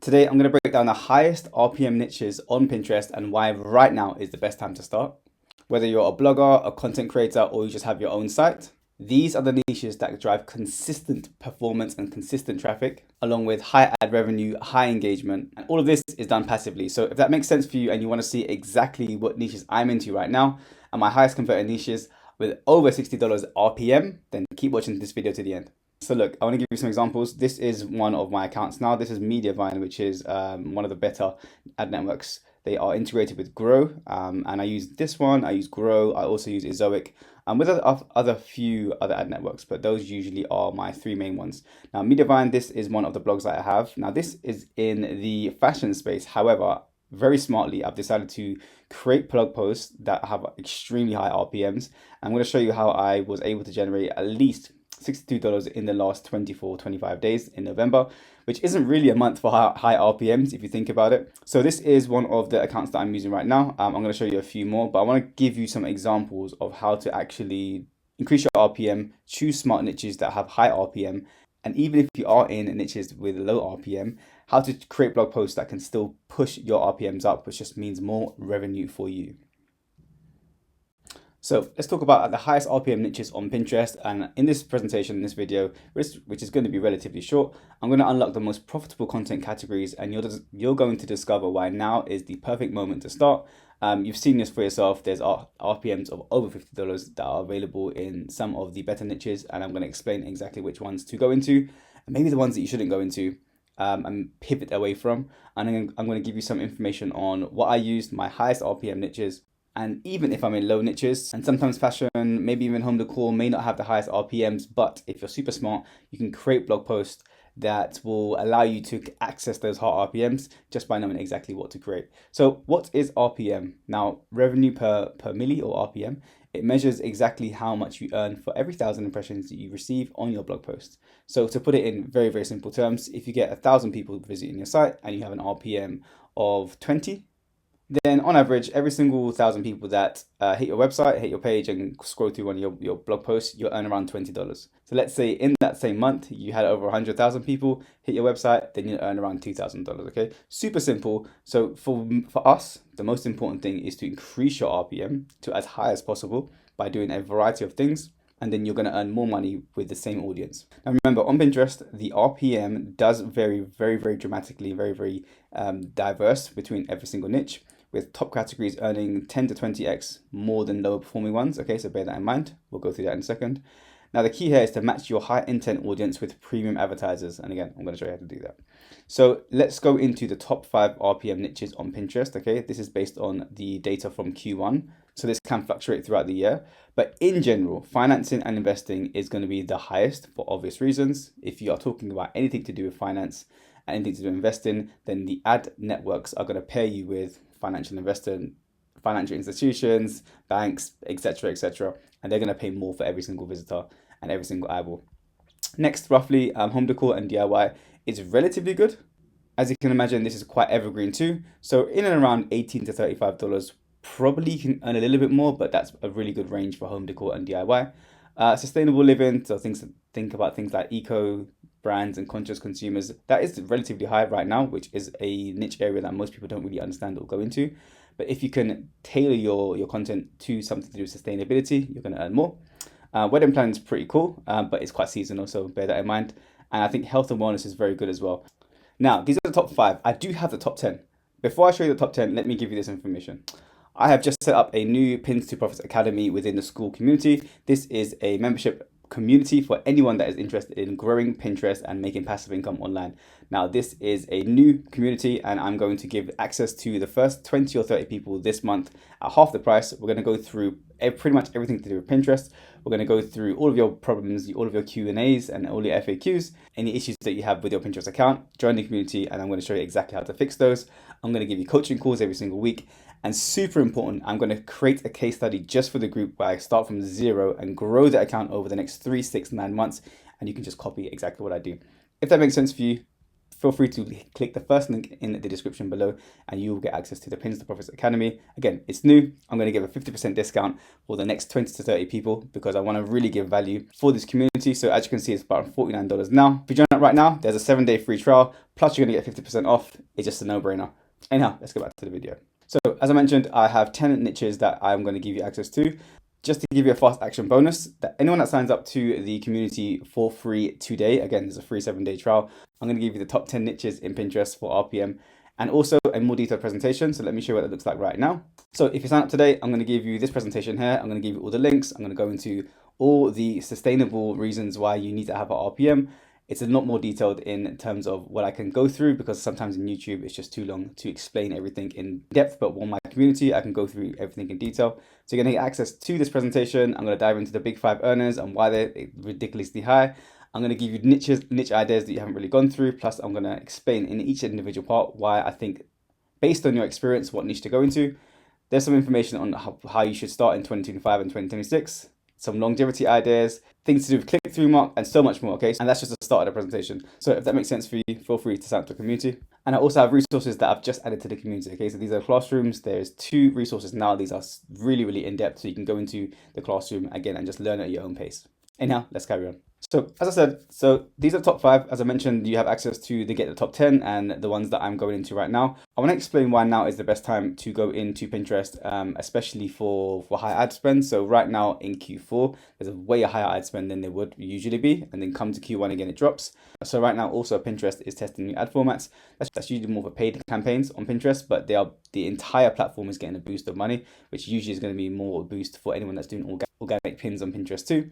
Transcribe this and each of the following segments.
Today, I'm going to break down the highest RPM niches on Pinterest and why right now is the best time to start. Whether you're a blogger, a content creator, or you just have your own site, these are the niches that drive consistent performance and consistent traffic, along with high ad revenue, high engagement, and all of this is done passively. So if that makes sense for you and you want to see exactly what niches I'm into right now and my highest converting niches with over $60 RPM, then keep watching this video to the end. So look, I want to give you some examples. This is one of my accounts now. This is Mediavine, which is one of the better ad networks. They are integrated with Grow, and I use this one. I use Grow. I also use Ezoic, with other few other ad networks, but those usually are my three main ones. Now, Mediavine, this is one of the blogs that I have. Now, this is in the fashion space. However, very smartly, I've decided to create blog posts that have extremely high RPMs. I'm going to show you how I was able to generate at least $62 in the last 25 days in November, which isn't really a month for high RPMs if you think about it. So this is one of the accounts that I'm using right now. I'm going to show you a few more, but I want to give you some examples of how to actually increase your RPM, choose smart niches that have high RPM, and even if you are in niches with low RPM, how to create blog posts that can still push your RPMs up, which just means more revenue for you. So let's talk about the highest RPM niches on Pinterest. And in this presentation, in this video, which is going to be relatively short, I'm going to unlock the most profitable content categories, and you're going to discover why now is the perfect moment to start. You've seen this for yourself. There's RPMs of over $50 that are available in some of the better niches, and I'm going to explain exactly which ones to go into, and maybe the ones that you shouldn't go into. And pivot away from. And I'm going to give you some information on what I used, my highest RPM niches, and even if I'm in low niches, and sometimes fashion, maybe even home decor may not have the highest RPMs, but if you're super smart, you can create blog posts that will allow you to access those hot RPMs just by knowing exactly what to create. So what is RPM? Now, revenue per milli, or RPM, it measures exactly how much you earn for every 1,000 impressions that you receive on your blog post. So to put it in very, very simple terms, if you get 1,000 people visiting your site and you have an RPM of 20, then on average, every single 1,000 people that hit your website, hit your page, and scroll through one of your blog posts, you'll earn around $20. So let's say in that same month, you had over 100,000 people hit your website, then you'll earn around $2,000, okay? Super simple. So for us, the most important thing is to increase your RPM to as high as possible by doing a variety of things, and then you're going to earn more money with the same audience. Now remember, on Pinterest, the RPM does vary very, very dramatically, very, very diverse between every single niche, with top categories earning 10 to 20x more than lower performing ones. Okay, so bear that in mind. We'll go through that in a second. Now, the key here is to match your high intent audience with premium advertisers. And again, I'm going to show you how to do that. So let's go into the top 5 RPM niches on Pinterest. Okay, this is based on the data from Q1. So this can fluctuate throughout the year. But in general, financing and investing is going to be the highest for obvious reasons. If you are talking about anything to do with finance and anything to do with investing, then the ad networks are going to pair you with financial institutions, banks, etc., and they're going to pay more for every single visitor and every single eyeball. Next, roughly, home decor and DIY is relatively good. As you can imagine, this is quite evergreen too. So in and around $18 to $35, probably you can earn a little bit more, but that's a really good range for home decor and DIY. Sustainable living, so think about things like eco brands and conscious consumers, that is relatively high right now, which is a niche area that most people don't really understand or go into. But if you can tailor your content to something to do with sustainability, you're going to earn more. Wedding planning is pretty cool, but it's quite seasonal, so bear that in mind. And I think health and wellness is very good as well. Now, these are the top 5. I do have the top 10. Before I show you the top 10, let me give you this information. I have just set up a new Pins to Profits Academy within the school community. This is a membership community for anyone that is interested in growing Pinterest and making passive income online. Now, this is a new community, and I'm going to give access to the first 20 or 30 people this month at half the price. We're going to go through pretty much everything to do with Pinterest. We're going to go through all of your problems, all of your Q&As, and all your FAQs, any issues that you have with your Pinterest account. Join the community, and I'm going to show you exactly how to fix those. I'm going to give you coaching calls every single week. And super important, I'm going to create a case study just for the group where I start from zero and grow the account over the next 3, 6, 9 months. And you can just copy exactly what I do. If that makes sense for you, feel free to click the first link in the description below and you will get access to the Pins to Profits Academy. Again, it's new. I'm going to give a 50% discount for the next 20 to 30 people because I want to really give value for this community. So as you can see, it's about $49 now. If you join up right now, there's a 7-day free trial, plus you're going to get 50% off. It's just a no-brainer. Anyhow, let's get back to the video. So as I mentioned, I have 10 niches that I'm going to give you access to. Just to give you a fast action bonus, that anyone that signs up to the community for free today, again, there's a free 7-day trial, I'm going to give you the top 10 niches in Pinterest for RPM and also a more detailed presentation. So let me show you what it looks like right now. So if you sign up today, I'm going to give you this presentation here. I'm going to give you all the links. I'm going to go into all the sustainable reasons why you need to have a RPM. It's a lot more detailed in terms of what I can go through because sometimes in YouTube, it's just too long to explain everything in depth. But on my community, I can go through everything in detail. So you're going to get access to this presentation. I'm going to dive into the big 5 earners and why they're ridiculously high. I'm going to give you niche ideas that you haven't really gone through. Plus, I'm going to explain in each individual part why I think, based on your experience, what niche to go into. There's some information on how you should start in 2025 and 2026. Some longevity ideas, things to do with click-through mark, and so much more, okay? And that's just the start of the presentation. So if that makes sense for you, feel free to sign up to the community. And I also have resources that I've just added to the community, okay? So these are classrooms. There's 2 resources now. These are really, really in-depth, so you can go into the classroom again and just learn at your own pace. Anyhow, let's carry on. So as I said, so these are top 5. As I mentioned, you have access to get the top 10 and the ones that I'm going into right now. I want to explain why now is the best time to go into Pinterest, especially for high ad spend. So right now in Q4, there's a way higher ad spend than there would usually be. And then come to Q1 again, it drops. So right now also Pinterest is testing new ad formats. That's usually more for paid campaigns on Pinterest, but the entire platform is getting a boost of money, which usually is going to be more a boost for anyone that's doing organic pins on Pinterest too.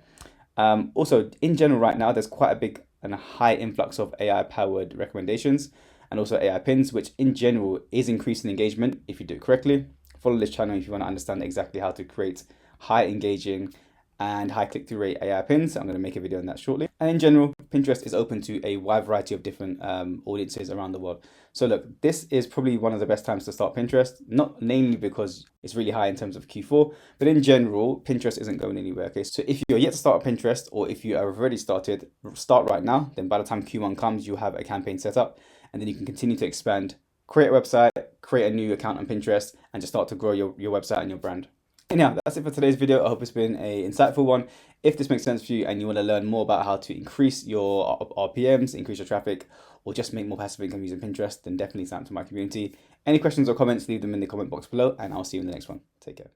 Also, in general, right now, there's quite a big and a high influx of AI-powered recommendations and also AI pins, which in general is increasing engagement if you do it correctly. Follow this channel if you want to understand exactly how to create high engaging and high click-through rate AI pins. I'm going to make a video on that shortly. And in general, Pinterest is open to a wide variety of different audiences around the world. So look, this is probably one of the best times to start Pinterest, not mainly because it's really high in terms of Q4, but in general, Pinterest isn't going anywhere, okay? So if you're yet to start a Pinterest or if you have already started, start right now. Then by the time Q1 comes, you'll have a campaign set up and then you can continue to expand, create a website, create a new account on Pinterest and just start to grow your website and your brand. Anyhow, that's it for today's video. I hope it's been an insightful one. If this makes sense for you and you want to learn more about how to increase your RPMs, increase your traffic, or just make more passive income using Pinterest, then definitely sign up to my community. Any questions or comments, leave them in the comment box below, and I'll see you in the next one. Take care.